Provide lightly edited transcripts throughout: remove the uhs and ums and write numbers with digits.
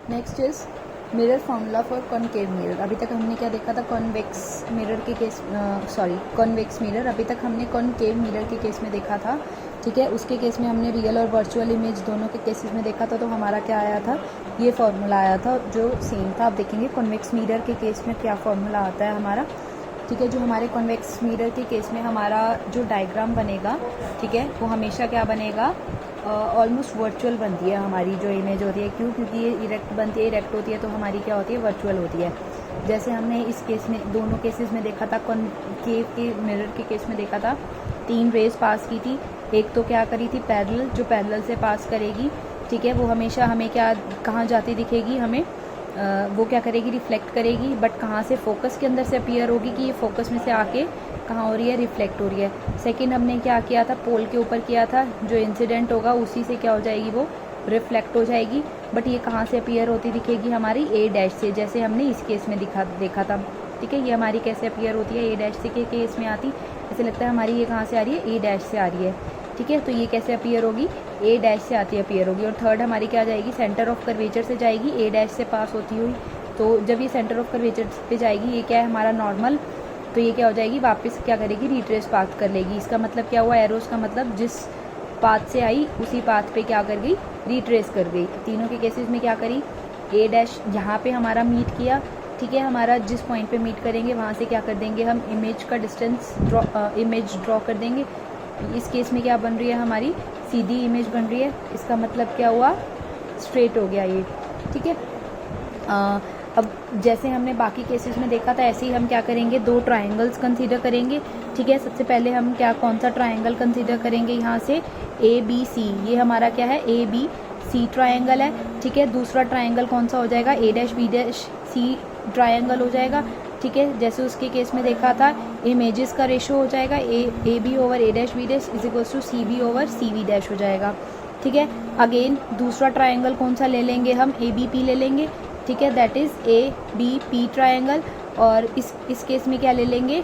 Next is mirror formula for concave mirror. अभी तक हमने क्या देखा था, कॉन्वेक्स मिरर के केस, कॉन्वेक्स मिरर। अभी तक हमने कॉनकेव मिरर के केस में देखा था, ठीक है। उसके केस में हमने रियल और वर्चुअल इमेज दोनों के केसेस में देखा था। तो हमारा क्या आया था, ये फार्मूला आया था जो सेम था। आप देखेंगे कॉन्वेक्स मिरर के केस में क्या फार्मूला आता है हमारा, ठीक है। जो हमारे कॉन्वेक्स मिरर के केस में हमारा जो डायग्राम बनेगा, ठीक है, वो हमेशा क्या बनेगा, ऑलमोस्ट वर्चुअल बनती है हमारी जो इमेज होती है। क्यों? क्योंकि ये इरेक्ट बनती है, इरेक्ट होती है, तो हमारी क्या होती है, वर्चुअल होती है। जैसे हमने इस केस में, दोनों केसेस में देखा था, कॉनकेव के मिरर के केस में देखा था, 3 रेज पास की थी। एक तो क्या करी थी, पैरेलल, जो पैरेलल से पास करेगी, ठीक है, वो हमेशा हमें क्या, कहाँ जाती दिखेगी हमें, वो क्या करेगी, रिफ्लेक्ट करेगी। बट कहाँ से, फोकस के अंदर से अपीयर होगी कि ये फोकस में से आके कहाँ हो रही है, रिफ्लेक्ट हो रही है। सेकंड हमने क्या किया था, पोल के ऊपर किया था, जो इंसिडेंट होगा उसी से क्या हो जाएगी, वो रिफ्लेक्ट हो जाएगी। बट ये कहाँ से अपीयर होती दिखेगी, हमारी ए डैश से, जैसे हमने इस केस में देखा था, ठीक है। ये हमारी कैसे अपीयर होती है, ए डैश से के केस में आती, ऐसे लगता है हमारी ये कहाँ से आ रही है, ए डैश से आ रही है, ठीक है। तो ये कैसे अपीयर होगी, ए डैश से आती अपीयर होगी। और थर्ड हमारी क्या जाएगी, सेंटर ऑफ कर्वेचर से जाएगी, ए डैश से पास होती हुई। तो जब ये सेंटर ऑफ कर्वेचर पे जाएगी, ये क्या है हमारा नॉर्मल, तो ये क्या हो जाएगी, वापस क्या करेगी, रिट्रेस पाथ कर लेगी। इसका मतलब क्या हुआ, एरोस का मतलब जिस पाथ से आई उसी पाथ पे क्या कर गई, रिट्रेस कर गई। तीनों के केसेस में क्या करी, ए डैश यहाँ पे हमारा मीट किया, ठीक है। हमारा जिस पॉइंट पे मीट करेंगे वहाँ से क्या कर देंगे हम, इमेज का डिस्टेंस इमेज ड्रॉ कर देंगे। इस केस में क्या बन रही है, हमारी सीधी इमेज बन रही है। इसका मतलब क्या हुआ, स्ट्रेट हो गया ये, ठीक है। अब जैसे हमने बाकी केसेस में देखा था, ऐसे ही हम क्या करेंगे, 2 ट्राइंगल्स कंसीडर करेंगे, ठीक है। सबसे पहले हम क्या, कौन सा ट्राइंगल कंसीडर करेंगे, यहाँ से ए बी सी, ये हमारा क्या है, ए बी सी ट्राइंगल है, ठीक है। दूसरा ट्राइंगल कौन सा हो जाएगा, A dash B dash C triangle हो जाएगा, ठीक है। जैसे उसके केस में देखा था, इमेजेस का रेशो हो जाएगा A B over A dash B dash is equals to C B over C B dash हो जाएगा, ठीक है। अगेन दूसरा ट्राइंगल कौन सा ले लेंगे हम, ए बी पी ले लेंगे, ठीक है, that is A B P triangle. और इस केस में क्या ले लेंगे,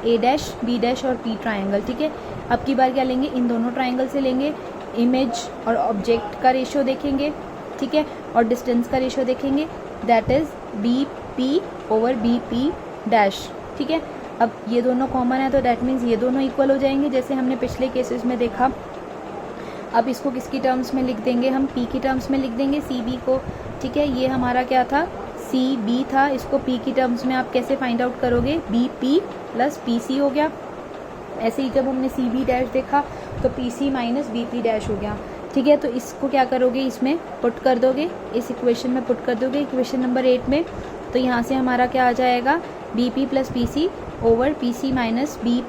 ए डैश बी डैश और पी ट्राइंगल, ठीक है। अब की बार क्या लेंगे, इन दोनों ट्राइंगल से लेंगे, इमेज और ऑब्जेक्ट का रेशियो देखेंगे, ठीक है, और डिस्टेंस का रेशियो देखेंगे, that is B P over B P dash, ठीक है। अब ये दोनों कॉमन है, तो दैट मीन्स ये दोनों इक्वल हो जाएंगे, जैसे हमने पिछले केसेस में देखा। अब इसको किसकी टर्म्स में लिख देंगे, हम पी की टर्म्स में लिख देंगे, सी बी को, ठीक है। ये हमारा क्या था, सी बी था, इसको पी की टर्म्स में आप कैसे फाइंड आउट करोगे, B P plus P C हो गया। ऐसे ही जब हमने सी बी डैश देखा तो P C minus B P dash हो गया, ठीक है। तो इसको क्या करोगे, इसमें पुट कर दोगे, इस इक्वेशन में पुट कर दोगे, इक्वेशन नंबर 8 में। तो यहाँ से हमारा क्या आ जाएगा, B P plus P C over P C minus B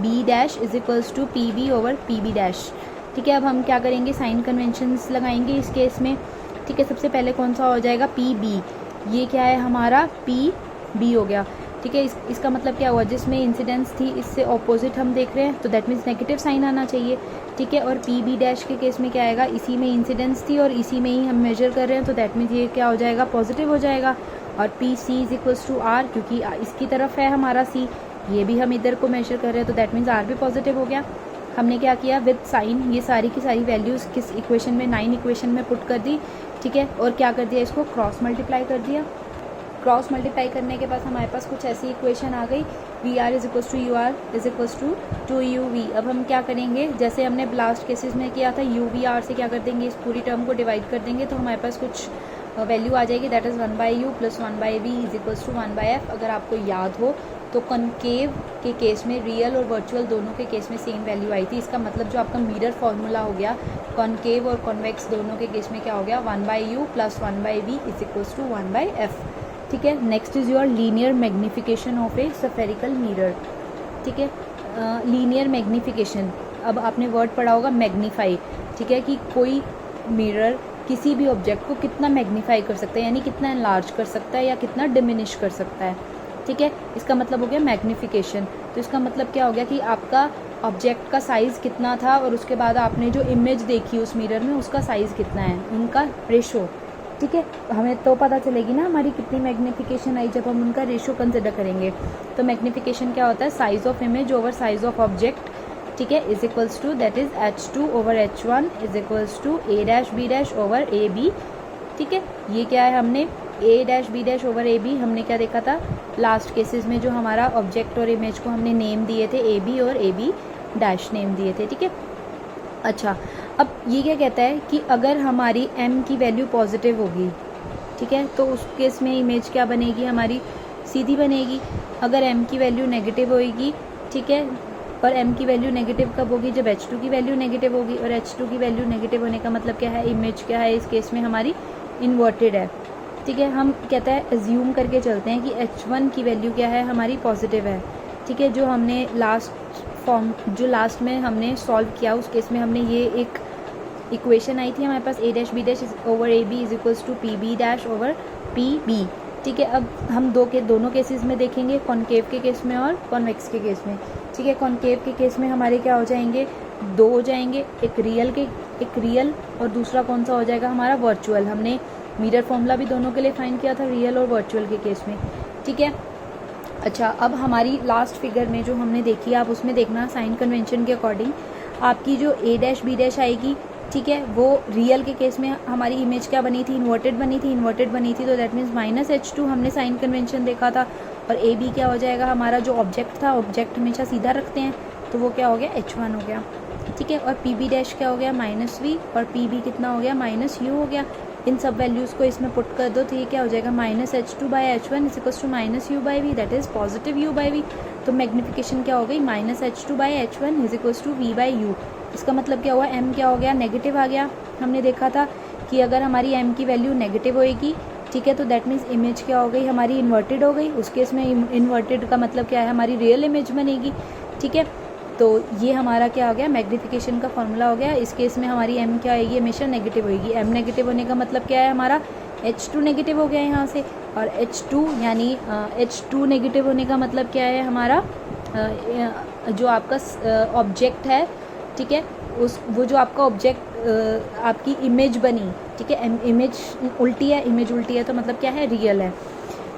B dash is equals to P B over P B dash, ठीक है। अब हम क्या करेंगे, साइन कन्वेंशंस लगाएंगे इस केस में, ठीक है। सबसे पहले कौन सा हो जाएगा, पी बी, ये क्या है हमारा, पी बी हो गया, ठीक है। इसका मतलब क्या हुआ, जिसमें इंसिडेंस थी इससे ऑपोजिट हम देख रहे हैं, तो दैट मीन्स नेगेटिव साइन आना चाहिए, ठीक है। और पी बी डैश के केस में क्या आएगा, इसी में इंसिडेंस थी और इसी में ही हम मेजर कर रहे हैं, तो दैट मीन्स ये क्या हो जाएगा, पॉजिटिव हो जाएगा। और P C is equals to R, क्योंकि इसकी तरफ है हमारा सी, ये भी हम इधर को मेजर कर रहे हैं, तो दैट मीन्स आर भी पॉजिटिव हो गया। हमने क्या किया, विद साइन ये सारी की सारी वैल्यूज़ किस इक्वेशन में, 9 इक्वेशन में पुट कर दी, ठीक है। और क्या कर दिया, इसको क्रॉस मल्टीप्लाई कर दिया। क्रॉस मल्टीप्लाई करने के बाद हमारे पास कुछ ऐसी इक्वेशन आ गई, V R is equals to U R is equals to U V. अब हम क्या करेंगे, जैसे हमने ब्लास्ट केसेस में किया था, यू वी आर से क्या कर देंगे, इस पूरी टर्म को डिवाइड कर देंगे, तो हमारे पास कुछ वैल्यू आ जाएगी, that is 1 by U plus 1 by V is equals to 1 by F. अगर आपको याद हो तो कॉनकेव के केस में रियल और वर्चुअल दोनों के केस में सेम वैल्यू आई थी। इसका मतलब जो आपका मिरर फार्मूला हो गया, कॉनकेव और कॉन्वेक्स दोनों के केस में क्या हो गया, 1 by U plus 1 by V is equals to 1 by F, ठीक है। Next is your linear magnification of a spherical mirror, ठीक है। लीनियर मैग्निफिकेशन, अब आपने वर्ड पढ़ा होगा मैग्नीफाई, ठीक है, कि कोई मिरर किसी भी ऑब्जेक्ट को कितना मैग्नीफाई कर सकता है, यानी कितना एनलार्ज कर सकता है या कितना डिमिनिश कर सकता है, ठीक है। इसका मतलब हो गया मैग्निफिकेशन। तो इसका मतलब क्या हो गया कि आपका ऑब्जेक्ट का साइज़ कितना था और उसके बाद आपने जो इमेज देखी उस मिरर में उसका साइज़ कितना है, उनका रेशो, ठीक है। हमें तो पता चलेगी ना हमारी कितनी मैग्निफिकेशन आई जब हम उनका रेशो कंसिडर करेंगे। तो मैग्निफिकेशन क्या होता है, size of image over size of object, ठीक है, is equals to that is H2 over H1 is equals to A dash B dash over AB, ठीक है, ये क्या है, हमने a dash b dash over ab हमने क्या देखा था लास्ट केसेस में, जो हमारा ऑब्जेक्ट और इमेज को हमने नेम दिए थे ab और ab डैश नेम दिए थे। ठीक है, अच्छा अब ये क्या कहता है कि अगर हमारी m की वैल्यू पॉजिटिव होगी, ठीक है, तो उस केस में इमेज क्या बनेगी, हमारी सीधी बनेगी। अगर m की वैल्यू नेगेटिव होगी, ठीक है, और m की वैल्यू नेगेटिव कब होगी, जब h2 की वैल्यू नेगेटिव होगी, और h2 की वैल्यू नेगेटिव होने का मतलब क्या है, इमेज क्या है इस केस में हमारी इन्वर्टेड है। ठीक है, हम कहता है एज्यूम करके चलते हैं कि h1 की वैल्यू क्या है, हमारी पॉजिटिव है। ठीक है, जो हमने लास्ट में हमने सॉल्व किया उस केस में हमने ये एक इक्वेशन आई थी हमारे पास, a dash b dash over ab is equals to P B dash over P B. ठीक है, अब हम दोनों केसेस में देखेंगे, कॉनकेव के केस में और कॉन्वेक्स के केस में। ठीक है, कॉनकेव के केस में हमारे क्या हो जाएंगे, दो हो जाएंगे, एक रियल और दूसरा कौन सा हो जाएगा हमारा वर्चुअल। हमने मिरर फॉर्मूला भी दोनों के लिए फाइंड किया था, रियल और वर्चुअल के केस में। ठीक है, अच्छा अब हमारी लास्ट फिगर में जो हमने देखी आप उसमें देखना साइन कन्वेंशन के अकॉर्डिंग आपकी जो a डैश b डैश आएगी, ठीक है, वो रियल के केस में हमारी इमेज क्या बनी थी, इन्वर्टेड बनी थी, तो दैट मीन्स माइनस h2 हमने साइन कन्वेंशन देखा था। और ए बी क्या हो जाएगा, हमारा जो ऑब्जेक्ट था, ऑब्जेक्ट हमेशा सीधा रखते हैं, तो वो क्या हो गया, h1 हो गया। ठीक है, और पी बी डैश क्या हो गया, माइनस वी, और पी बी कितना हो गया, माइनस यू हो गया। इन सब वैल्यूज़ को इसमें पुट कर दो तो ये क्या हो जाएगा, minus h2 by h1 is equals to minus U by V, that is positive U by V. तो मैग्निफिकेशन क्या हो गई, minus h2 by h1 is equals to V by U. इसका मतलब क्या हुआ, m क्या हो गया, नेगेटिव आ गया। हमने देखा था कि अगर हमारी m की वैल्यू नेगेटिव होएगी, ठीक है, तो दैट मीन्स इमेज क्या हो गई, हमारी इन्वर्टेड हो गई। उस केस में इन्वर्टेड का मतलब क्या है, हमारी रियल इमेज बनेगी। ठीक है, तो ये हमारा क्या हो गया, मैग्निफिकेशन का फॉर्मूला हो गया। इस केस में हमारी m क्या आएगी, हमेशा नेगेटिव होएगी। m नेगेटिव होने का मतलब क्या है, हमारा h2 नेगेटिव हो गया यहाँ से, और h2 यानी h2 नेगेटिव होने का मतलब क्या है, हमारा जो आपका ऑब्जेक्ट है, ठीक है, वो जो आपका ऑब्जेक्ट आपकी इमेज बनी, ठीक है, इमेज उल्टी है तो मतलब क्या है, रियल है।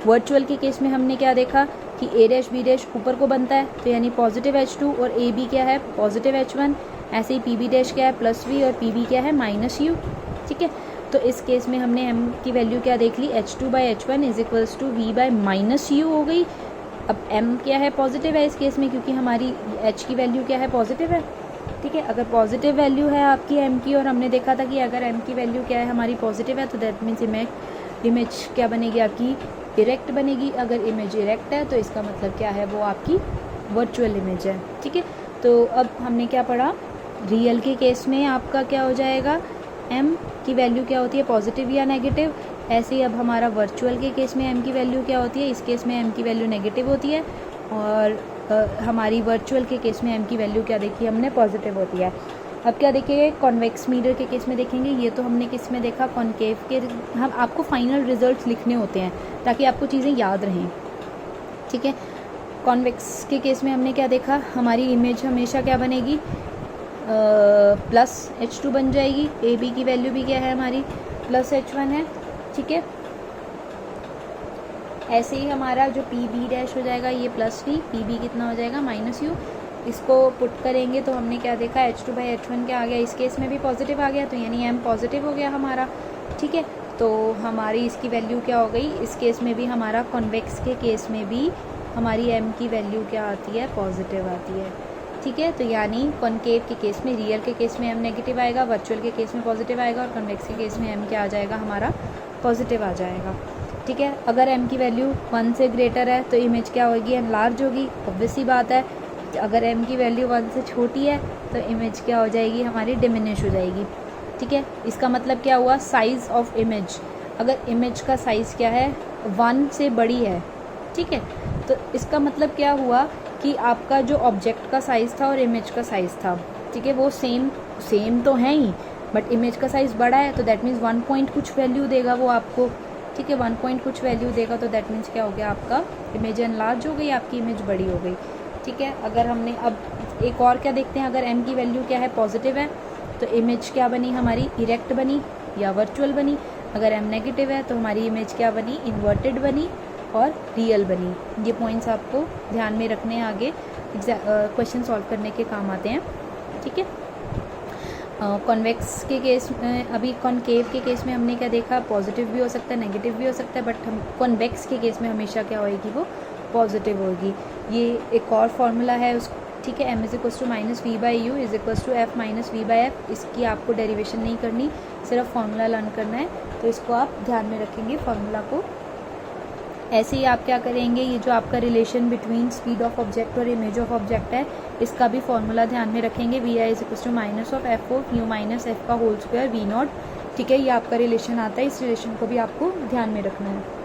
वर्चुअल के केस में हमने क्या देखा कि a डैश b डैश ऊपर को बनता है, तो यानी पॉजिटिव h2, और a b क्या है, पॉजिटिव h1। ऐसे ही p b डैश क्या है, प्लस v, और p b क्या है, माइनस u। ठीक है, तो इस केस में हमने m की वैल्यू क्या देख ली, h2 by h1 is equals to v by minus u हो गई। अब m क्या है, पॉजिटिव है इस केस में, क्योंकि हमारी h की वैल्यू क्या है, पॉजिटिव है। ठीक है, अगर पॉजिटिव वैल्यू है आपकी m की, और हमने देखा था कि अगर m की वैल्यू क्या है, हमारी पॉजिटिव है, तो दैट मीन्स इमेज क्या बनेगी, आपकी इरेक्ट बनेगी। अगर इमेज इरेक्ट है तो इसका मतलब क्या है, वो आपकी वर्चुअल इमेज है। ठीक है, तो अब हमने क्या पढ़ा, रियल के केस में आपका क्या हो जाएगा, m की वैल्यू क्या होती है, पॉजिटिव या नेगेटिव। ऐसे ही अब हमारा वर्चुअल के केस में m की वैल्यू क्या होती है, इस केस में m की वैल्यू नेगेटिव होती है, और हमारी वर्चुअल के केस में m की वैल्यू क्या देखी हमने, पॉजिटिव होती है। अब क्या देखेंगे, कॉन्वेक्स मिरर के केस में देखेंगे। ये तो हमने किस में देखा, कॉनकेव के। हम आपको फाइनल रिजल्ट्स लिखने होते हैं ताकि आपको चीज़ें याद रहें। ठीक है, कॉन्वेक्स के केस में हमने क्या देखा, हमारी इमेज हमेशा क्या बनेगी, प्लस h2 बन जाएगी। ए बी की वैल्यू भी क्या है, हमारी प्लस h1 है। ठीक है, ऐसे ही हमारा जो पी बी डैश हो जाएगा, ये प्लस वी, पी बी कितना हो जाएगा, माइनस यू। इसको पुट करेंगे तो हमने क्या देखा, h2 बाई h1 क्या आ गया, इस केस में भी पॉजिटिव आ गया, तो यानी m पॉजिटिव हो गया हमारा। ठीक है, तो हमारी इसकी वैल्यू क्या हो गई, इस केस में भी हमारा कॉन्वेक्स के केस में भी हमारी m की वैल्यू क्या आती है, पॉजिटिव आती है। ठीक है, तो यानी कॉनकेव के केस में, रियल के केस में m नेगेटिव आएगा, वर्चुअल के केस में पॉजिटिव आएगा, और कॉन्वेक्स के केस में m क्या आ जाएगा, हमारा पॉजिटिव आ जाएगा। ठीक है, अगर m की वैल्यू 1 से ग्रेटर है तो इमेज क्या होगी, एनलार्ज होगी, ऑब्वियस सी बात है। अगर m की वैल्यू 1 से छोटी है तो इमेज क्या हो जाएगी, हमारी डिमिनिश हो जाएगी। ठीक है, इसका मतलब क्या हुआ, साइज़ ऑफ इमेज। अगर इमेज का साइज़ क्या है, 1 से बड़ी है, ठीक है, तो इसका मतलब क्या हुआ कि आपका जो ऑब्जेक्ट का साइज़ था और इमेज का साइज़ था, ठीक है, वो सेम तो है ही, बट इमेज का साइज़ बड़ा है, तो दैट मीन्स 1 पॉइंट कुछ वैल्यू देगा वो आपको। ठीक है, 1 पॉइंट कुछ वैल्यू देगा, तो दैट मीन्स क्या हो गया, आपका इमेज एनलार्ज हो गई, आपकी इमेज बड़ी हो गई। ठीक है, अगर हमने अब एक और क्या देखते हैं, अगर m की वैल्यू क्या है, पॉजिटिव है, तो इमेज क्या बनी, हमारी इरेक्ट बनी या वर्चुअल बनी। अगर m नेगेटिव है तो हमारी इमेज क्या बनी, इन्वर्टेड बनी और रियल बनी। ये पॉइंट्स आपको ध्यान में रखने, आगे क्वेश्चन सॉल्व करने के काम आते हैं। ठीक है, कॉन्वेक्स के केस में, अभी कॉनकेव के केस में हमने क्या देखा, पॉजिटिव भी हो सकता है, नेगेटिव भी हो सकता है, बट हम कॉन्वेक्स के केस में हमेशा क्या होएगी, वो पॉजिटिव होगी। ये एक और फार्मूला है उस, ठीक है, m is -v by U is equals to f minus V by F. इसकी आपको डेरिवेशन नहीं करनी, सिर्फ फार्मूला लर्न करना है, तो इसको आप ध्यान में रखेंगे फार्मूला को। ऐसे ही आप क्या करेंगे, ये जो आपका relation between speed of object और इमेज ऑफ ऑब्जेक्ट है, इसका भी फार्मूला ध्यान में रखेंगे, V I is equals to minus of F of U minus F का होल स्क्वायर वी नॉट। ठीक है, ये आपका रिलेशन आता है, इस रिलेशन को भी आपको ध्यान में रखना है।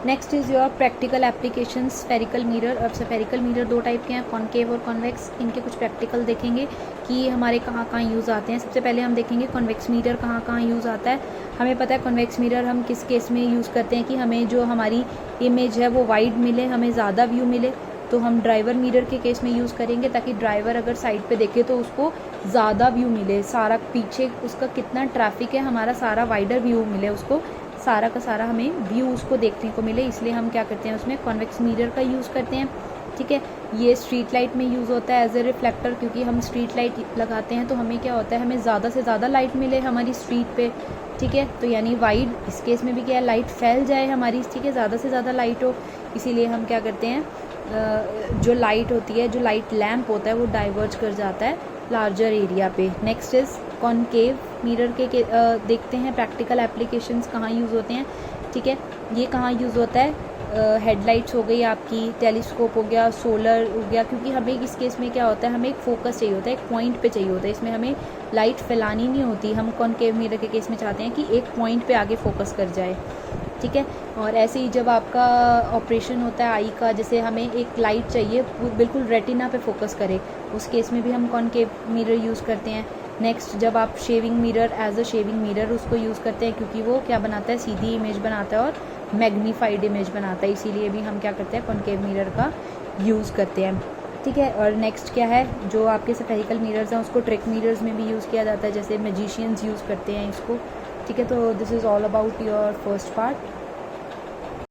Next is your practical application spherical mirror. अब स्फेरिकल मिरर दो टाइप के हैं, कॉनकेव और कॉन्वेक्स। इनके कुछ प्रैक्टिकल देखेंगे कि ये हमारे कहाँ कहाँ यूज़ आते हैं। सबसे पहले हम देखेंगे कॉन्वेक्स मिरर कहाँ कहाँ यूज़ आता है। हमें पता है कॉन्वेक्स मिरर हम किस केस में यूज़ करते हैं कि हमें जो हमारी इमेज है वो वाइड मिले, हमें ज़्यादा व्यू मिले, तो हम ड्राइवर मिरर के केस में यूज़ करेंगे, ताकि ड्राइवर अगर साइड पे देखे तो उसको ज़्यादा व्यू मिले, सारा पीछे उसका कितना ट्रैफिक है हमारा सारा वाइडर व्यू मिले, उसको सारा का सारा हमें व्यू उसको देखने को मिले। इसलिए हम क्या करते हैं, उसमें कॉन्वेक्स मिरर का यूज़ करते हैं। ठीक है, ये स्ट्रीट लाइट में यूज़ होता है एज ए रिफ्लेक्टर, क्योंकि हम स्ट्रीट लाइट लगाते हैं तो हमें क्या होता है, हमें ज़्यादा से ज़्यादा लाइट मिले हमारी स्ट्रीट पे। ठीक है, तो यानी वाइड, इस केस में भी क्या है, लाइट फैल जाए हमारी, ठीक है, ज़्यादा से ज़्यादा लाइट हो। इसीलिए हम क्या करते हैं, जो लाइट होती है, जो लाइट लैम्प होता है, वो डाइवर्ज कर जाता है लार्जर एरिया पे। नेक्स्ट इज़ कॉनकेव मिरर के देखते हैं प्रैक्टिकल एप्लीकेशंस कहाँ यूज़ होते हैं। ठीक है, ये कहाँ यूज़ होता है, हेडलाइट्स हो गई आपकी, टेलीस्कोप हो गया, सोलर हो गया, क्योंकि हमें इस केस में क्या होता है, हमें एक फोकस चाहिए होता है, एक पॉइंट पे चाहिए होता है, इसमें हमें लाइट फैलानी नहीं होती। हम कॉनकेव मिरर के केस में चाहते हैं कि एक पॉइंट पे आगे फोकस कर जाए। ठीक है, और ऐसे ही जब आपका ऑपरेशन होता है आई का, जैसे हमें एक लाइट चाहिए बिल्कुल रेटिना पे फोकस करे, उस केस में भी हम कॉनकेव मिरर यूज़ करते हैं। नेक्स्ट, जब आप shaving mirror as a shaving mirror उसको यूज़ करते हैं, क्योंकि वो क्या बनाता है, सीधी इमेज बनाता है और मैग्नीफाइड इमेज बनाता है, इसीलिए भी हम क्या करते हैं, कॉनकेव मिरर का यूज़ करते हैं। ठीक है, और नेक्स्ट क्या है, जो आपके स्फेरिकल मिरर्स हैं उसको ट्रिक मिरर्स में भी यूज़ किया जाता है, जैसे मैजिशियंस यूज़ करते हैं इसको। ठीक है, तो this is all about your first part.